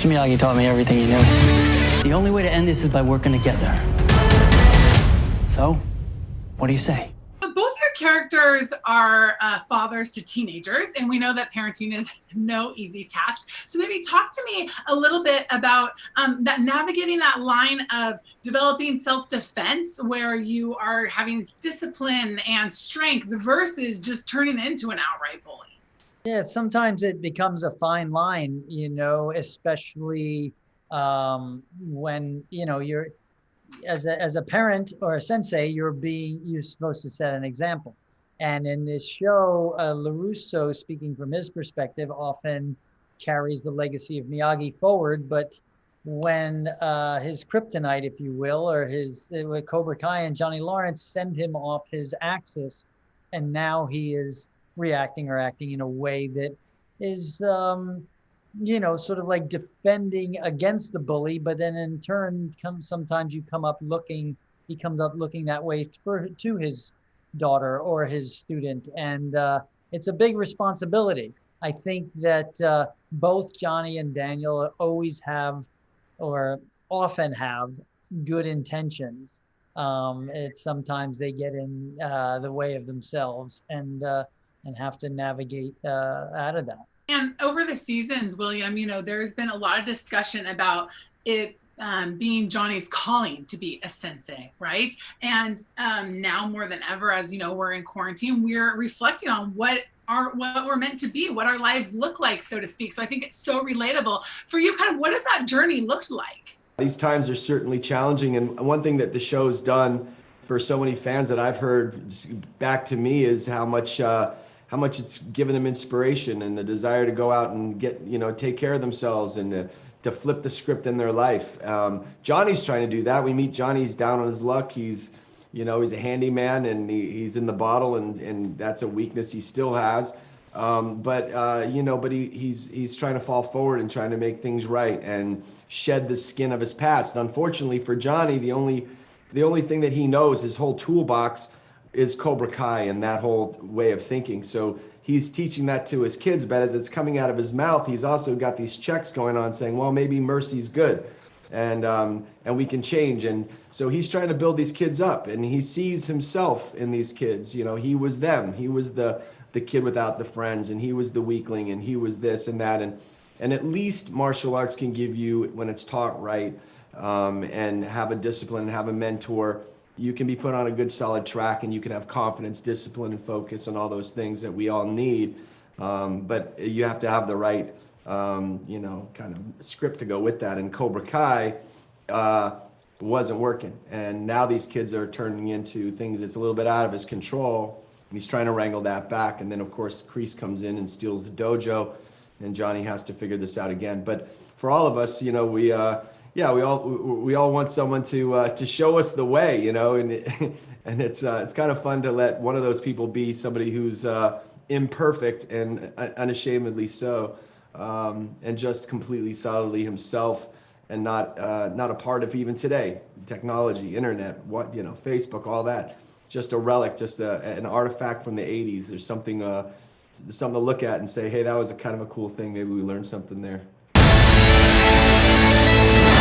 Mr. Miyagi taught me everything he knew. The only way to end this is by working together. So, what do you say? Both your characters are fathers to teenagers, and we know that parenting is no easy task. So maybe talk to me a little bit about that navigating that line of developing self-defense where you are having discipline and strength versus just turning into an outright bully. Yeah, sometimes it becomes a fine line, especially when, you're as a parent or a sensei, you're supposed to set an example. And in this show, LaRusso, speaking from his perspective, often carries the legacy of Miyagi forward. But when his kryptonite, if you will, or his Cobra Kai and Johnny Lawrence send him off his axis, and now he is reacting or acting in a way that is sort of like defending against the bully, but then in turn sometimes he comes up looking that way to his daughter or his student, and it's a big responsibility. I think that both Johnny and Daniel always have, or often have, good intentions. Sometimes they get in the way of themselves and have to navigate out of that. And over the seasons, William, there's been a lot of discussion about it being Johnny's calling to be a sensei, right? And now more than ever, as we're in quarantine, we're reflecting on what we're meant to be, what our lives look like, so to speak. So I think it's so relatable for you. Kind of, what does that journey look like? These times are certainly challenging, and one thing that the show's done for so many fans that I've heard back to me is how much it's given them inspiration and the desire to go out and take care of themselves and to flip the script in their life. Johnny's trying to do that. We meet Johnny, he's down on his luck. He's a handyman, and he's in the bottle, and that's a weakness he still has. But he's trying to fall forward and trying to make things right and shed the skin of his past. And unfortunately for Johnny, the only thing that he knows, his whole toolbox, is Cobra Kai and that whole way of thinking. So he's teaching that to his kids, but as it's coming out of his mouth, he's also got these checks going on saying, well, maybe mercy's good, and we can change. And so he's trying to build these kids up, and he sees himself in these kids. He was them. He was the kid without the friends, and he was the weakling, and he was this and that. And at least martial arts can give you, when it's taught right, and have a discipline and have a mentor, you can be put on a good solid track, and you can have confidence, discipline, and focus, and all those things that we all need. But you have to have the right, kind of script to go with that. And Cobra Kai wasn't working. And now these kids are turning into things that's a little bit out of his control. And he's trying to wrangle that back. And then, of course, Kreese comes in and steals the dojo, and Johnny has to figure this out again. But for all of us, we all want someone to show us the way, and it's kind of fun to let one of those people be somebody who's imperfect and unashamedly so, and just completely solidly himself, and not a part of even today, technology, internet, Facebook, all that. Just a relic, just an artifact from the 80s. There's something to look at and say, hey, that was a kind of a cool thing. Maybe we learned something there.